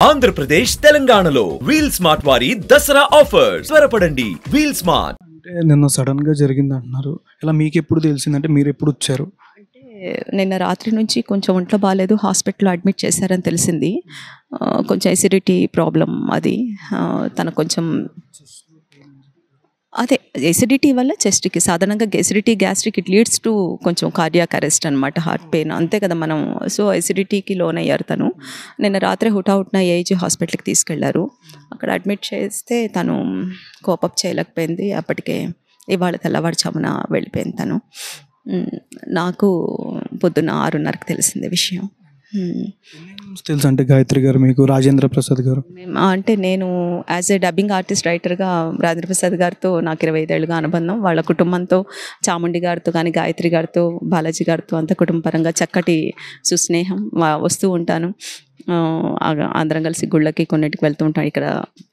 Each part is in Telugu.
ఆంధ్రప్రదేశ్ తెలంగాణలో వీల్ స్మార్ట్ వారి దసరా ఆఫర్స్ త్వరపడండి. వీల్ స్మార్ట్ అంటే నిన్న సడన్‌గా జరిగిందంటున్నారు. ఇలా మీకెప్పుడు తెలిసిందంటే మీరెప్పుడు వచ్చారు? అంటే నిన్న రాత్రి నుంచి కొంచెం ఒంట్లో బాలేదు. హాస్పిటల్‌లో అడ్మిట్ చేశారని తెలిసింది. కొంచెం ఎసిడిటీ ప్రాబ్లమ్ అది. తనకు కొంచెం అదే ఎసిడిటీ వల్ల చెస్ట్‌కి సాధారణంగా acidity, gastric it leads to కొంచెం కార్డియాక్ అరెస్ట్ అనమాట. హార్ట్ పెయిన్ అంతే కదా మనం. సో ఎసిడిటీకి లోనయ్యారు తను. నిన్న రాత్రి హుటాహుటిన ఏఐజీ హాస్పిటల్‌కి తీసుకెళ్లారు. అక్కడ అడ్మిట్ చేస్తే తను కోపప్ చేయలేకపోయింది. అప్పటికే ఇవాళ తెల్లవారుజామున వెళ్ళిపోయింది తను. నాకు పొద్దున్న 6:30కి తెలిసింది విషయం. తెలుసు అంటే గాయత్రి గారు మీకు, రాజేంద్ర ప్రసాద్ గారు? అంటే నేను యాజ్ ఏ డబ్బింగ్ ఆర్టిస్ట్ రైటర్గా రాజేంద్ర ప్రసాద్ గారితో నాకు 25 ఏళ్ళుగా అనుబంధం. వాళ్ళ కుటుంబంతో, చాముండి గారితో కానీ, గాయత్రి గారితో, బాలాజీ గారితో అంత కుటుంబపరంగా చక్కటి సుస్నేహం. వస్తూ ఉంటాను. అందరం కలిసి గుళ్ళకి కొన్నిటికి వెళ్తూ ఉంటాను. ఇక్కడ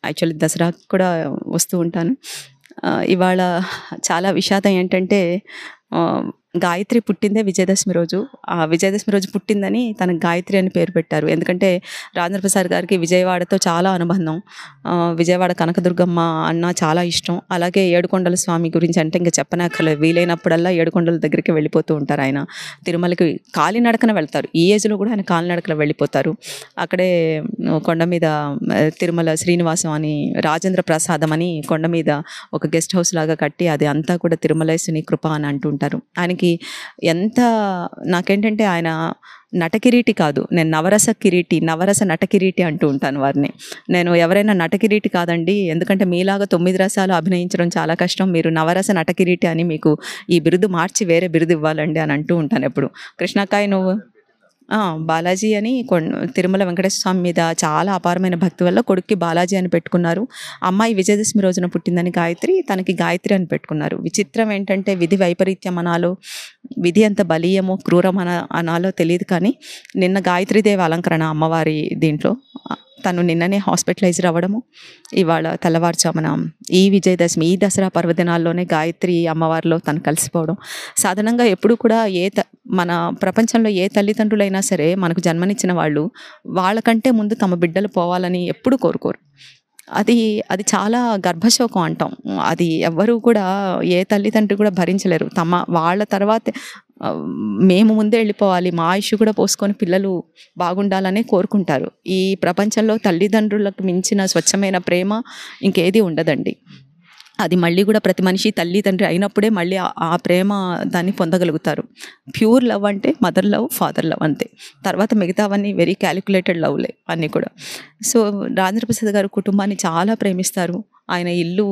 యాక్చువల్లీ దసరాకి కూడా వస్తూ ఉంటాను. ఇవాళ చాలా విషాదం ఏంటంటే గాయత్రి పుట్టిందే విజయదశమి రోజు. ఆ విజయదశమి రోజు పుట్టిందని తనకు గాయత్రి అని పేరు పెట్టారు. ఎందుకంటే రాజేంద్ర ప్రసాద్ గారికి విజయవాడతో చాలా అనుబంధం. విజయవాడ కనకదుర్గమ్మ అన్న చాలా ఇష్టం. అలాగే ఏడుకొండల స్వామి గురించి అంటే ఇంకా చెప్పనక్కర్లేదు. వీలైనప్పుడల్లా ఏడుకొండల దగ్గరికి వెళ్ళిపోతూ ఉంటారు ఆయన. తిరుమలకి కాలినడకన వెళ్తారు. ఈ ఏజ్లో కూడా ఆయన కాలినడకన వెళ్ళిపోతారు. అక్కడే కొండ మీద తిరుమల శ్రీనివాసం అని, రాజేంద్ర ప్రసాదం అని కొండ మీద ఒక గెస్ట్ హౌస్ లాగా కట్టి అది అంతా కూడా తిరుమలేశుని కృప అని అంటుంటారు. ఆయనకి ఎంత నాకేంటంటే ఆయన నటకిరీటి కాదు, నేను నవరస నటకిరీటి అంటూ ఉంటాను వారిని. నేను ఎవరైనా నటకిరీటి కాదండి, ఎందుకంటే మీలాగా 9 రసాలు అభినయించడం చాలా కష్టం, మీరు నవరస నటకిరీటి అని మీకు ఈ బిరుదు మార్చి వేరే బిరుదు ఇవ్వాలండి అని అంటూ ఉంటాను ఎప్పుడు. కృష్ణకాయ నువ్వు బాలాజీ అని తిరుమల వెంకటేశ్వర స్వామి మీద చాలా అపారమైన భక్తి వల్ల కొడుక్కి బాలాజీ అని పెట్టుకున్నారు. అమ్మాయి విజయదశమి రోజున పుట్టిందని గాయత్రి, తనకి గాయత్రి అని పెట్టుకున్నారు. విచిత్రం ఏంటంటే విధి వైపరీత్యం అనాలో, విధి ఎంత బలీయమో క్రూరం అనాలో తెలియదు కానీ నిన్న గాయత్రీదేవి అలంకరణ అమ్మవారి దీంట్లో తను నిన్ననే హాస్పిటలైజర్ అవ్వడము, ఇవాళ తెల్లవారుజామున ఈ విజయదశమి ఈ దసరా పర్వదినాల్లోనే గాయత్రి అమ్మవారిలో తను కలిసిపోవడం. సాధారణంగా ఎప్పుడు కూడా మన ప్రపంచంలో ఏ తల్లిదండ్రులైనా సరే మనకు జన్మనిచ్చిన వాళ్ళు వాళ్ళకంటే ముందు తమ బిడ్డలు పోవాలని ఎప్పుడు కోరుకోరు. అది చాలా గర్భశోకం అంటాం. అది ఎవ్వరూ కూడా ఏ తల్లిదండ్రులు కూడా భరించలేరు. వాళ్ళ తర్వాత మేము ముందే వెళ్ళిపోవాలి, మా ఆయుష్ కూడా పోసుకొని పిల్లలు బాగుండాలనే కోరుకుంటారు. ఈ ప్రపంచంలో తల్లిదండ్రులకు మించిన స్వచ్ఛమైన ప్రేమ ఇంకేది ఉండదండి. అది మళ్ళీ కూడా ప్రతి మనిషి తల్లిదండ్రి అయినప్పుడే మళ్ళీ ఆ ప్రేమ దాన్ని పొందగలుగుతారు. ప్యూర్ లవ్ అంటే మదర్ లవ్, ఫాదర్ లవ్ అంతే. తర్వాత మిగతావన్నీ వెరీ క్యాలిక్యులేటెడ్ లవ్లే అన్నీ కూడా. సో రాజేంద్ర ప్రసాద్ గారు కుటుంబాన్ని చాలా ప్రేమిస్తారు. ఆయన ఇల్లు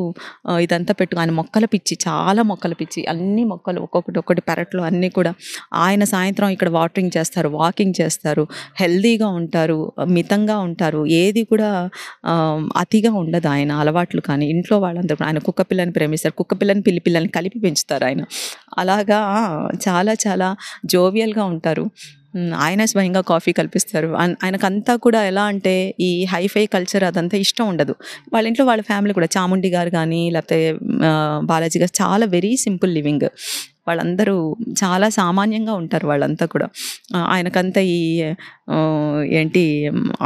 ఇదంతా ఆయన మొక్కల పిచ్చి, చాలా మొక్కల పిచ్చి, అన్ని మొక్కలు ఒక్కొక్కటి పెరట్లో అన్నీ కూడా. ఆయన సాయంత్రం ఇక్కడ వాటరింగ్ చేస్తారు, వాకింగ్ చేస్తారు, హెల్దీగా ఉంటారు, మితంగా ఉంటారు. ఏది కూడా అతిగా ఉండదు ఆయన అలవాట్లు. కానీ ఇంట్లో వాళ్ళందరూ ఆయన కుక్క పిల్లని ప్రేమిస్తారు, కుక్క పిల్లని పిల్లని కలిపి పెంచుతారు ఆయన. అలాగా చాలా చాలా జోవియల్గా ఉంటారు. ఆయన స్వయంగా కాఫీ కల్పిస్తారు. ఆయనకంతా కూడా ఎలా అంటే ఈ హైఫై కల్చర్ అదంతా ఇష్టం ఉండదు. వాళ్ళ ఇంట్లో వాళ్ళ ఫ్యామిలీ కూడా, చాముండి గారు కానీ లేకపోతే బాలాజీ గారు చాలా వెరీ సింపుల్ లివింగ్. వాళ్ళందరూ చాలా సామాన్యంగా ఉంటారు వాళ్ళంతా కూడా. ఆయనకంతా ఏంటి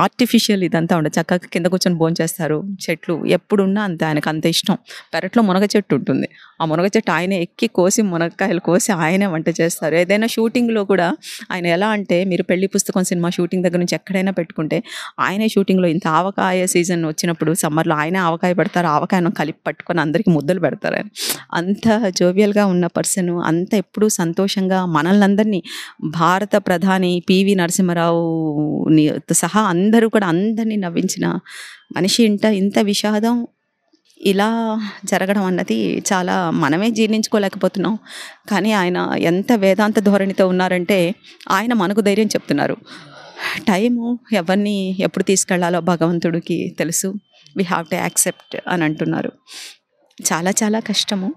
ఆర్టిఫిషియల్ ఇదంతా ఉండదు. చక్కగా కింద కూర్చొని భోంచేస్తారు. చెట్లు ఎప్పుడున్నా అంతే ఆయనకు అంత ఇష్టం. పెరట్లో మునగ చెట్టు ఉంటుంది. ఆ మునగ చెట్టు ఆయనే ఎక్కి కోసి, మునక్కాయలు కోసి ఆయనే వంట చేస్తారు. ఏదైనా షూటింగ్లో కూడా ఆయన ఎలా అంటే, మీరు పెళ్లి పుస్తకం సినిమా షూటింగ్ దగ్గర నుంచి ఎక్కడైనా పెట్టుకుంటే ఆయనే షూటింగ్లో ఇంత ఆవకాయ సీజన్ వచ్చినప్పుడు సమ్మర్లో ఆయనే ఆవకాయ పెడతారు. ఆవకాయను కలిపి పట్టుకొని అందరికీ ముద్దలు పెడతారు. ఆయన అంత జోవియల్గా ఉన్న పర్సన్, అంత ఎప్పుడూ సంతోషంగా మనల్ని భారత ప్రధాని పివి నరసింహారావు సహా అందరూ కూడా అందరినీ నవ్వించిన మనిషి. ఇంత విషాదం ఇలా జరగడం అన్నది చాలా మనమే జీర్ణించుకోలేకపోతున్నాం. కానీ ఆయన ఎంత వేదాంత ధోరణితో ఉన్నారంటే ఆయన మనకు ధైర్యం చెప్తున్నారు. టైము ఎవరిని ఎప్పుడు తీసుకెళ్లాలో భగవంతుడికి తెలుసు, వీ హ్యావ్ టు యాక్సెప్ట్ అని అంటున్నారు. చాలా చాలా కష్టము.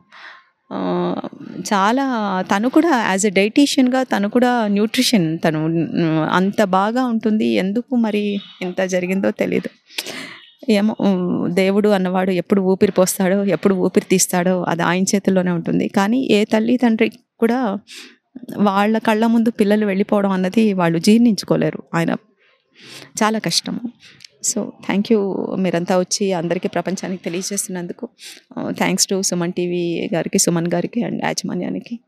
చాలా తను కూడా యాజ్ ఎ డైటీషియన్గా తను కూడా న్యూట్రిషన్ తను అంత బాగా ఉంటుంది. ఎందుకు మరి ఇంత జరిగిందో తెలీదు. ఏమో దేవుడు అన్నవాడు ఎప్పుడు ఊపిరి పోస్తాడో, ఎప్పుడు ఊపిరి తీస్తాడో అది ఆయన చేతుల్లోనే ఉంటుంది. కానీ ఏ తల్లి తండ్రి కూడా వాళ్ళ కళ్ళ ముందు పిల్లలు వెళ్ళిపోవడం అన్నది వాళ్ళు జీర్ణించుకోలేరు. ఆయన చాలా కష్టము. సో థ్యాంక్ యూ, మీరంతా వచ్చి అందరికీ ప్రపంచానికి తెలియజేస్తున్నందుకు. థ్యాంక్స్ టు సుమన్ టీవీ గారికి, సుమన్ గారికి అండ్ యాజమాన్యానికి.